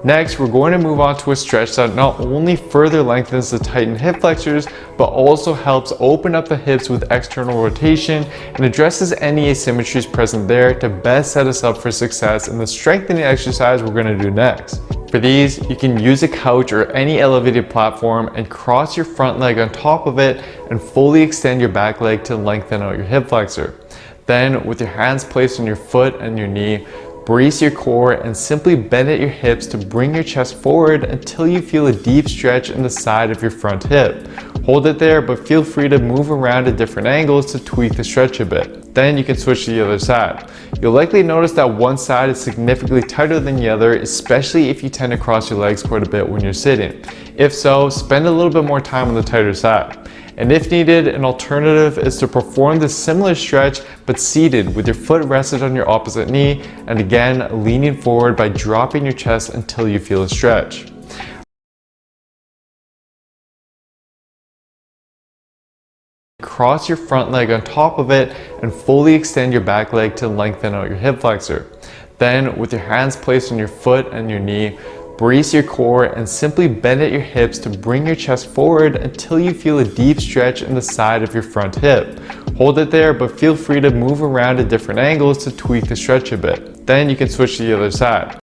Next, we're going to move on to a stretch that not only further lengthens the tightened hip flexors, but also helps open up the hips with external rotation and addresses any asymmetries present there to best set us up for success in the strengthening exercise we're going to do next. For these, you can use a couch or any elevated platform and cross your front leg on top of it and fully extend your back leg to lengthen out your hip flexor. Then, with your hands placed on your foot and your knee, brace your core and simply bend at your hips to bring your chest forward until you feel a deep stretch in the side of your front hip. Hold it there, but feel free to move around at different angles to tweak the stretch a bit. Then you can switch to the other side. You'll likely notice that one side is significantly tighter than the other, especially if you tend to cross your legs quite a bit when you're sitting. If so, spend a little bit more time on the tighter side. And if needed, an alternative is to perform this similar stretch but seated with your foot rested on your opposite knee and again leaning forward by dropping your chest until you feel a stretch. Cross your front leg on top of it and fully extend your back leg to lengthen out your hip flexor. Then, with your hands placed on your foot and your knee, brace your core and simply bend at your hips to bring your chest forward until you feel a deep stretch in the side of your front hip. Hold it there, but feel free to move around at different angles to tweak the stretch a bit. Then you can switch to the other side.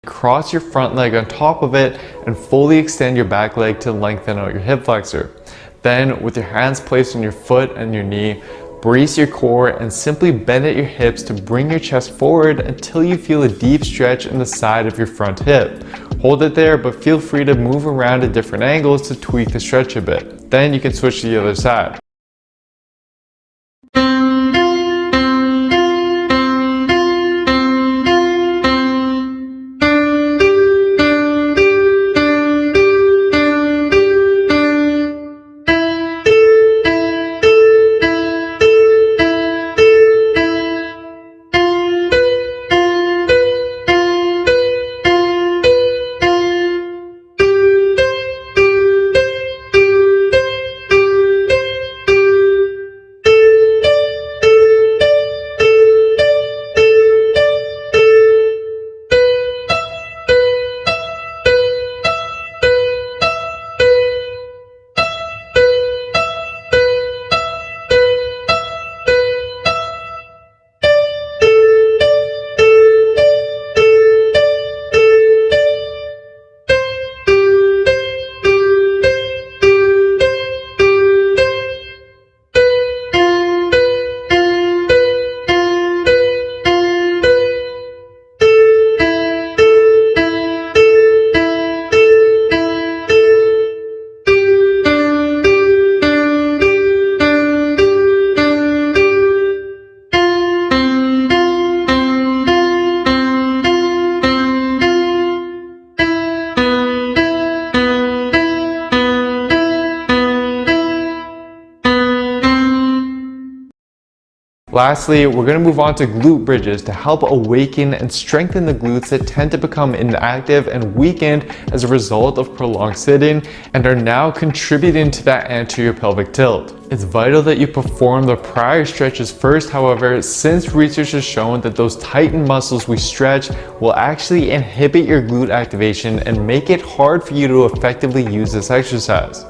Cross your front leg on top of it and fully extend your back leg to lengthen out your hip flexor. Then, with your hands placed on your foot and your knee, brace your core and simply bend at your hips to bring your chest forward until you feel a deep stretch in the side of your front hip. Hold it there, but feel free to move around at different angles to tweak the stretch a bit. Then you can switch to the other side. Lastly, we're going to move on to glute bridges to help awaken and strengthen the glutes that tend to become inactive and weakened as a result of prolonged sitting and are now contributing to that anterior pelvic tilt. It's vital that you perform the prior stretches first, however, since research has shown that those tightened muscles we stretch will actually inhibit your glute activation and make it hard for you to effectively use this exercise.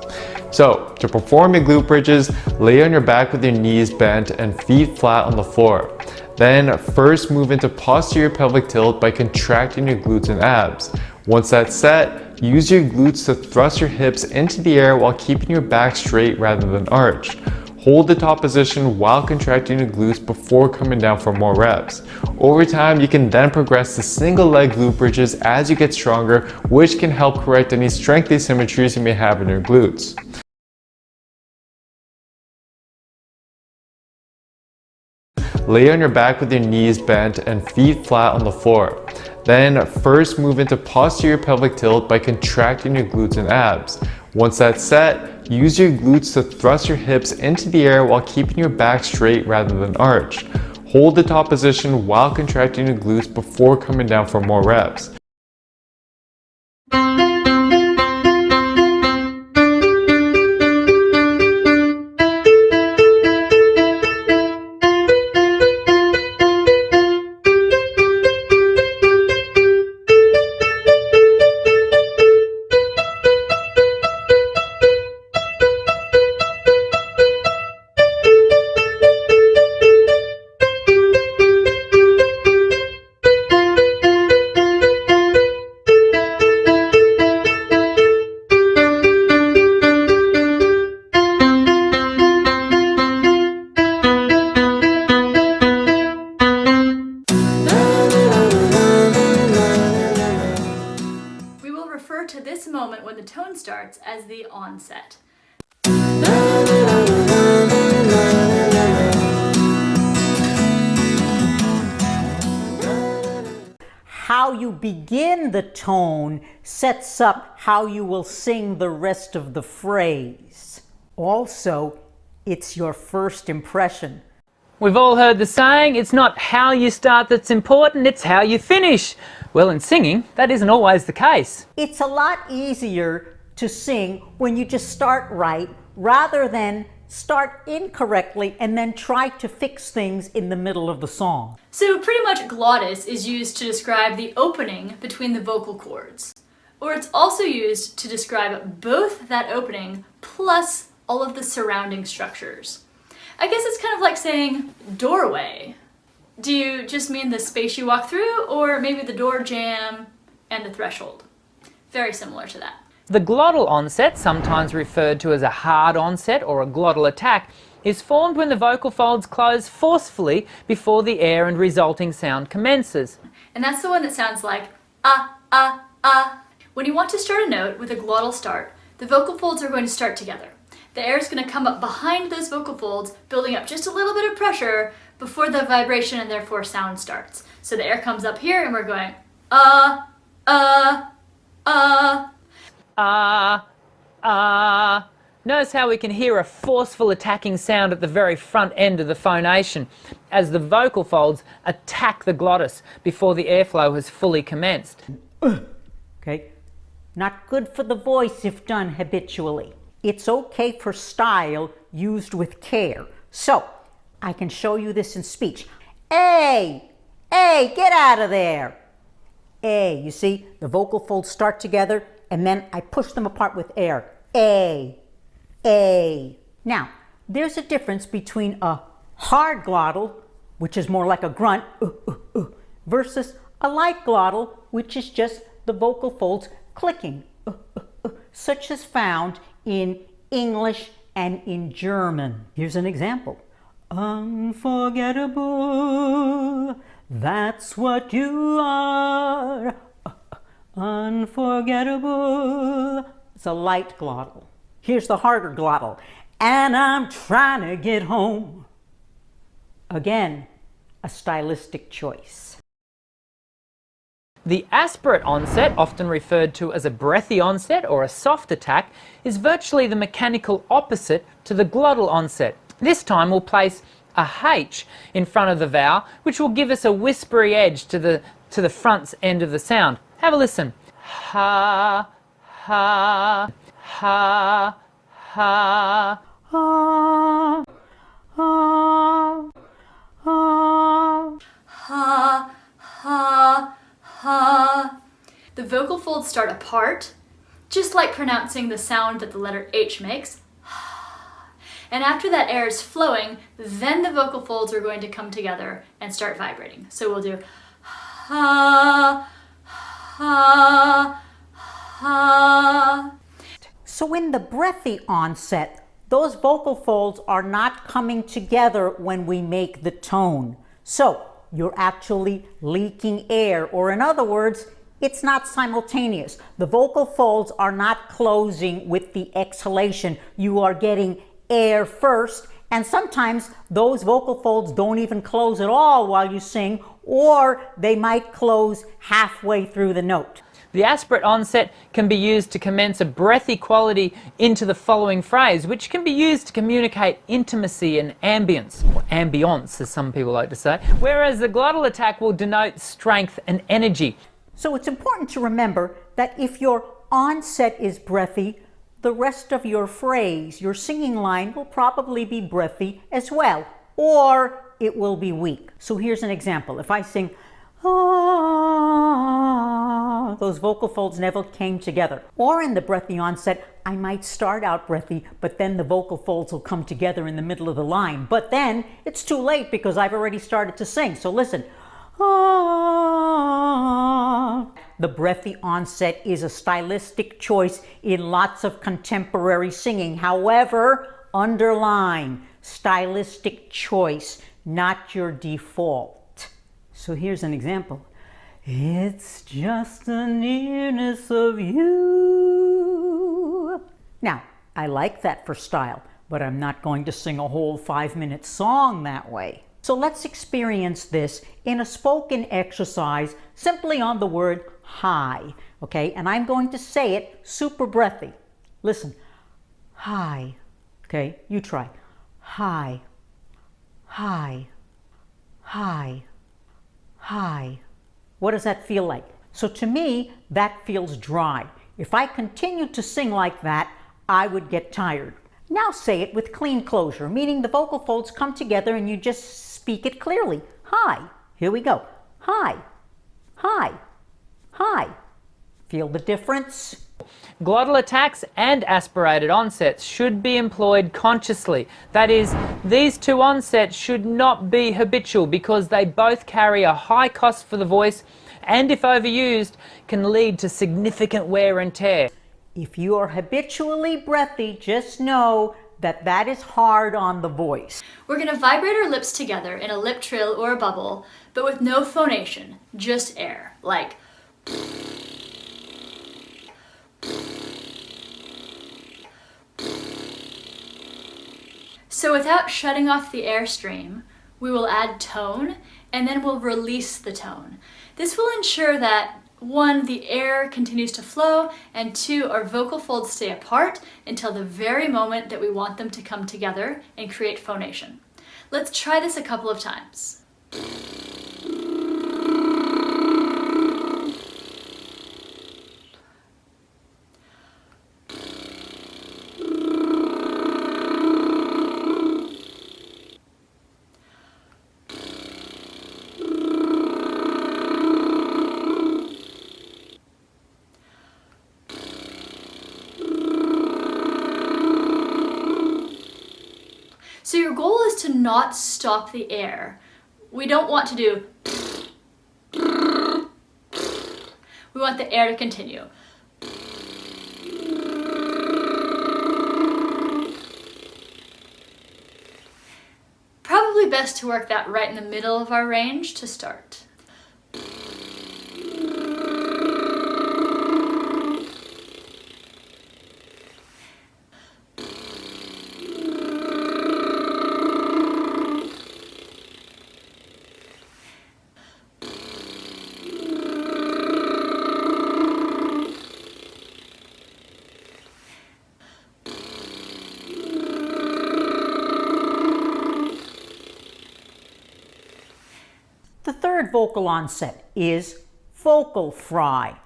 So, to perform your glute bridges, lay on your back with your knees bent and feet flat on the floor. Then, first move into posterior pelvic tilt by contracting your glutes and abs. Once that's set, use your glutes to thrust your hips into the air while keeping your back straight rather than arched. Hold the top position while contracting your glutes before coming down for more reps. Over time, you can then progress to single leg glute bridges as you get stronger, which can help correct any strength asymmetries you may have in your glutes. Lay on your back with your knees bent and feet flat on the floor. Then, first move into posterior pelvic tilt by contracting your glutes and abs. Once that's set, use your glutes to thrust your hips into the air while keeping your back straight rather than arched. Hold the top position while contracting your glutes before coming down for more reps. this moment when the tone starts as the onset. How you begin the tone sets up how you will sing the rest of the phrase. Also, it's your first impression. We've all heard the saying, it's not how you start that's important, it's how you finish. Well, in singing, that isn't always the case. It's a lot easier to sing when you just start right rather than start incorrectly and then try to fix things in the middle of the song. So pretty much glottis is used to describe the opening between the vocal cords. Or it's also used to describe both that opening plus all of the surrounding structures. I guess it's kind of like saying doorway. Do you just mean the space you walk through, or maybe the door jamb and the threshold? Very similar to that. The glottal onset, sometimes referred to as a hard onset or a glottal attack, is formed when the vocal folds close forcefully before the air and resulting sound commences. And that's the one that sounds like When you want to start a note with a glottal start, the vocal folds are going to start together. The air is going to come up behind those vocal folds, building up just a little bit of pressure before the vibration and therefore sound starts. So the air comes up here and we're going Notice how we can hear a forceful attacking sound at the very front end of the phonation as the vocal folds attack the glottis before the airflow has fully commenced. Okay? Not good for the voice if done habitually. It's okay for style used with care. So, I can show you this in speech. Hey, get out of there. A, you see, the vocal folds start together and then I push them apart with air. A. Now, there's a difference between a hard glottal, which is more like a grunt, versus a light glottal, which is just the vocal folds clicking, such as found in English and in German. Here's an example. Unforgettable, that's what you are. Unforgettable. It's a light glottal. Here's the harder glottal. And I'm trying to get home. Again, a stylistic choice. The aspirate onset, often referred to as a breathy onset or a soft attack, is virtually the mechanical opposite to the glottal onset. This time we'll place a H in front of the vowel, which will give us a whispery edge to the front end of the sound. Have a listen. Ha, ha, ha, ha. Ha, ha, ha. Ha, ha, ha. The vocal folds start apart, just like pronouncing the sound that the letter H makes. And after that air is flowing, then the vocal folds are going to come together and start vibrating. So we'll do ha, ha, ha. So in the breathy onset, those vocal folds are not coming together when we make the tone. So you're actually leaking air, or in other words, it's not simultaneous. The vocal folds are not closing with the exhalation. You are getting air first, and sometimes those vocal folds don't even close at all while you sing, or they might close halfway through the note. The aspirate onset can be used to commence a breathy quality into the following phrase, which can be used to communicate intimacy and ambience, or ambience as some people like to say, whereas the glottal attack will denote strength and energy. So it's important to remember that if your onset is breathy, the rest of your phrase, your singing line, will probably be breathy as well, or it will be weak. So here's an example. If I sing, ah, those vocal folds never came together. Or in the breathy onset, I might start out breathy, but then the vocal folds will come together in the middle of the line. But then it's too late because I've already started to sing. So listen. Ah. The breathy onset is a stylistic choice in lots of contemporary singing. However, underline, stylistic choice, not your default. So here's an example. It's just the nearness of you Now, I like that for style, but I'm not going to sing a whole 5-minute song that way. So let's experience this in a spoken exercise simply on the word hi, okay? And I'm going to say it super breathy. Listen, hi, okay? You try. Hi, hi, hi, hi. What does that feel like? So to me, that feels dry. If I continued to sing like that, I would get tired. Now say it with clean closure, meaning the vocal folds come together and you just speak it clearly. Hi. Here we go. Hi, hi, hi. Feel the difference? Glottal attacks and aspirated onsets should be employed consciously. That is, these two onsets should not be habitual because they both carry a high cost for the voice and, if overused, can lead to significant wear and tear. If you are habitually breathy, just know that that is hard on the voice. We're going to vibrate our lips together in a lip trill or a bubble, but with no phonation, just air, like so without shutting off the airstream, we will add tone and then we'll release the tone. This will ensure that 1, the air continues to flow, and 2, our vocal folds stay apart until the very moment that we want them to come together and create phonation. Let's try this a couple of times. So your goal is to not stop the air. We don't want to do we want the air to continue. Probably best to work that right in the middle of our range to start. The third vocal onset is vocal fry.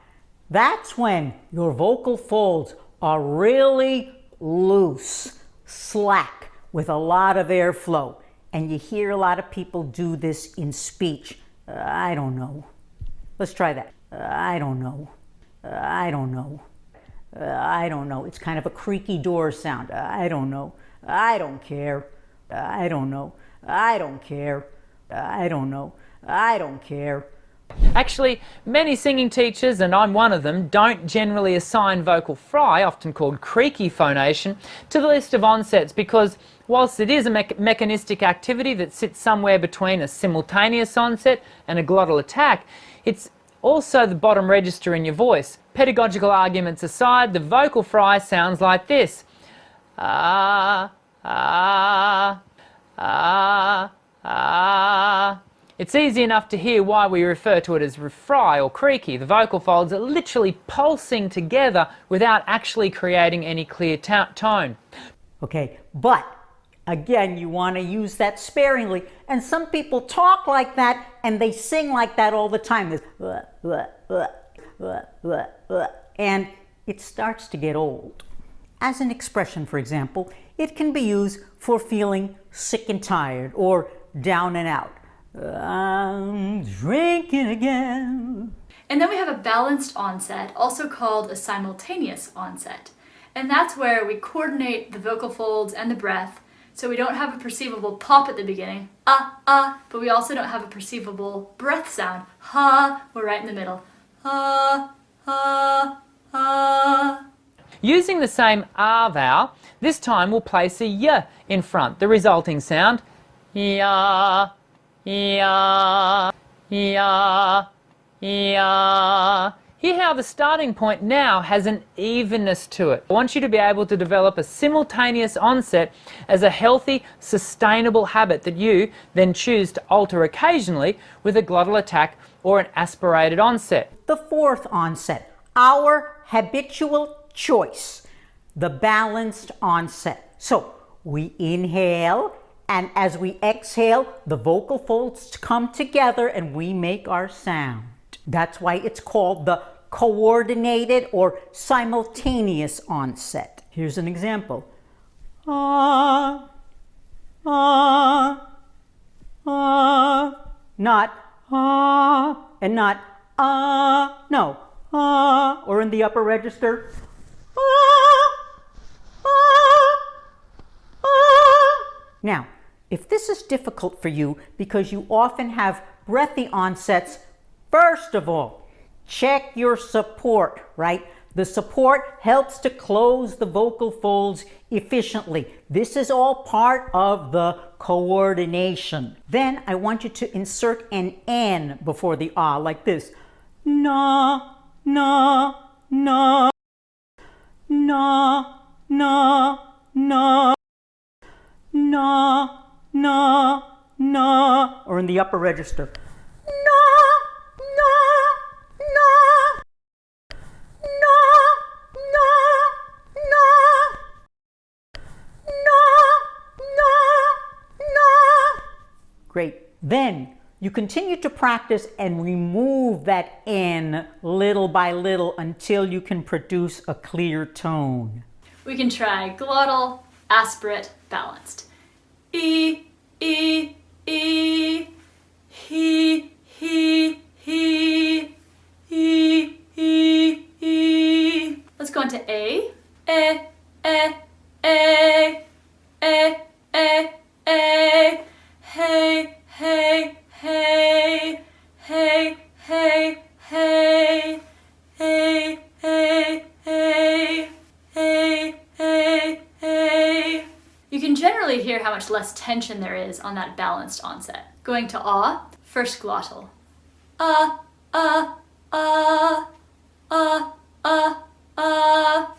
That's when your vocal folds are really loose, slack, with a lot of airflow. And you hear a lot of people do this in speech. I don't know. Let's try that. I don't know. I don't know. I don't know. It's kind of a creaky door sound. I don't know. I don't care. I don't know. I don't care. I don't know. I don't care. Actually, many singing teachers, and I'm one of them, don't generally assign vocal fry, often called creaky phonation, to the list of onsets because whilst it is a mechanistic activity that sits somewhere between a simultaneous onset and a glottal attack, it's also the bottom register in your voice. Pedagogical arguments aside, the vocal fry sounds like this. Ah, ah, ah, ah. It's easy enough to hear why we refer to it as fry or creaky. The vocal folds are literally pulsing together without actually creating any clear tone. Okay, but again, you want to use that sparingly. And some people talk like that and they sing like that all the time. And it starts to get old. As an expression, for example, it can be used for feeling sick and tired or down and out. I'm drinking again. And then we have a balanced onset, also called a simultaneous onset. And that's where we coordinate the vocal folds and the breath, so we don't have a perceivable pop at the beginning, but we also don't have a perceivable breath sound, ha, we're right in the middle, ha, ha, ha. Using the same ah vowel, this time we'll place a y in front. The resulting sound, ya, ya, ya, ya, Hear how the starting point now has an evenness to it. I want you to be able to develop a simultaneous onset as a healthy, sustainable habit that you then choose to alter occasionally with a glottal attack or an aspirated onset. The fourth onset, our habitual choice, the balanced onset. So we inhale, and as we exhale, the vocal folds come together and we make our sound. That's why it's called the coordinated or simultaneous onset. Here's an example. Ah, ah, ah. Not ah, and not ah. No, ah. Or in the upper register, ah, ah, ah. Now, if this is difficult for you because you often have breathy onsets, first of all, check your support, right? The support helps to close the vocal folds efficiently. This is all part of the coordination. Then I want you to insert an N before the ah, like this. Na, na, na, na, na, na, na, na, na, or in the upper register. Great. Then you continue to practice and remove that N little by little until you can produce a clear tone. We can try glottal, aspirate, balanced. E, E, E, he, he, he, e, e, e. Let's go on to A. E, e, e, e, e, e. Hey, hey, hey, hey, hey, hey, hey, hey, hey, hey, hey, hey. You can generally hear how much less tension there is on that balanced onset. Going to ah, first glottal.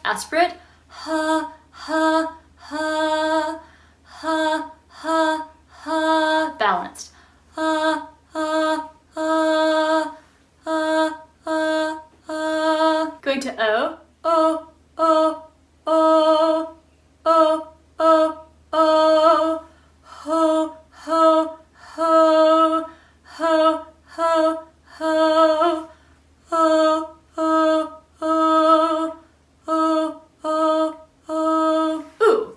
Aspirate. Ha, ha, ha, ha, ha. Ha, balanced. Ha, ha, ha, ha, ha, ha. Going to O. O, O, O, O, O, O. Ho, ho, ho, ho, ho, ho. O, O, O, O, O, O. Ooh.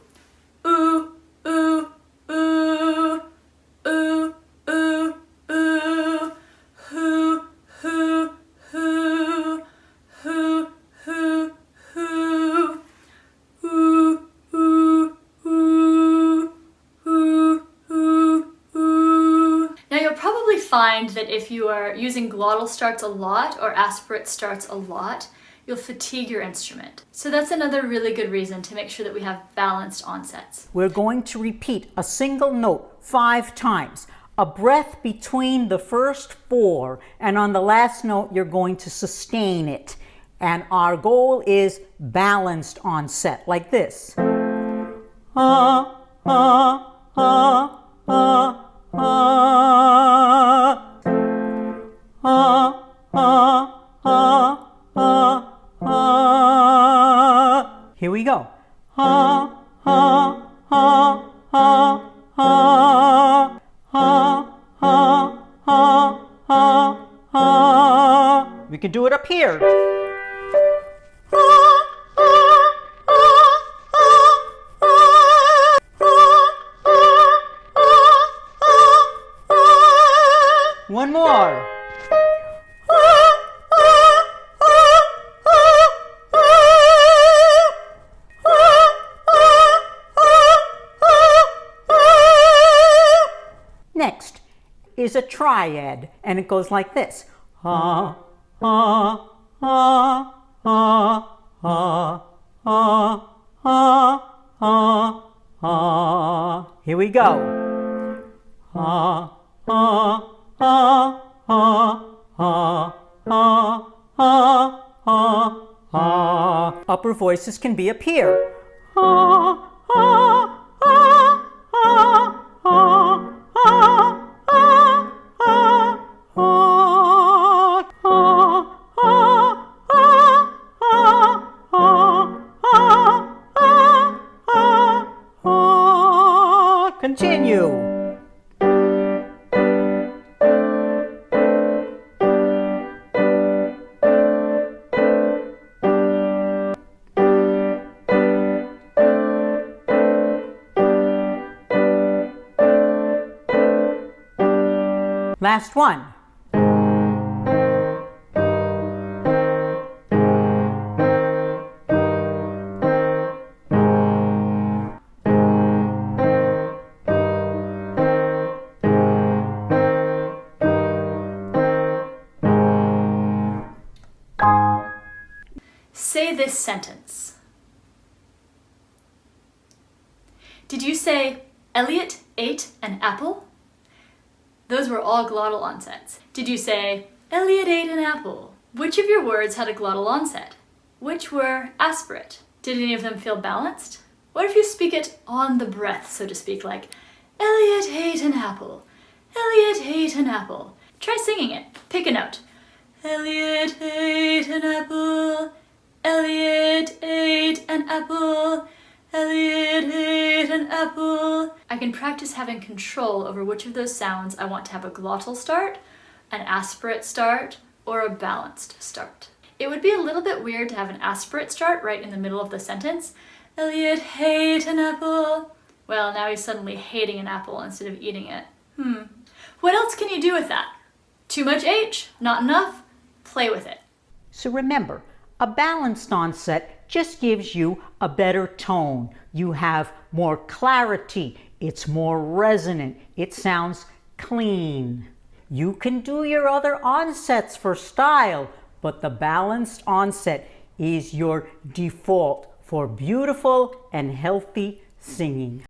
Ooh, ooh, ooh. Ooh, ooh, ooh, hoo, hoo, hoo, hoo, hoo, hoo, ooh, ooh, ooh, ooh, ooh, ooh. Now you'll probably find that if you are using glottal starts a lot or aspirate starts a lot, you'll fatigue your instrument. So that's another really good reason to make sure that we have balanced onsets. We're going to repeat a single note 5 times, a breath between the first 4, and on the last note you're going to sustain it. And our goal is balanced onset, like this. Ah, ah, ah, ah, ah. Ah, ah, ah, ah, ah. Here we go. Ah, ah, ah, ah, ah. Ah, ah, ah, ah, ah. We can do it up here. One more. Next is a triad, and it goes like this. Ha, ha, ha, ha, ha, ha, ha, ha, ha. Here we go. Ha, ha, ha, ha, ha, ha, ha. upper voices can be up here. Ah, ah, ah, ah, ah, ah, ah, ah, Continue. Last one. Say this sentence. Did you say, Elliot ate an apple? Those were all glottal onsets. Did you say, Elliot ate an apple? Which of your words had a glottal onset? Which were aspirate? Did any of them feel balanced? What if you speak it on the breath, so to speak, like, Elliot ate an apple. Elliot ate an apple. Try singing it. Pick a note. Elliot ate an apple. Elliot ate an apple. Elliot ate an apple. I can practice having control over which of those sounds I want to have a glottal start, an aspirate start, or a balanced start. It would be a little bit weird to have an aspirate start right in the middle of the sentence. Elliot ate an apple. Well, now he's suddenly hating an apple instead of eating it. What else can you do with that? Too much H? Not enough? Play with it. So remember, a balanced onset just gives you a better tone. You have more clarity. It's more resonant. It sounds clean. You can do your other onsets for style, but the balanced onset is your default for beautiful and healthy singing.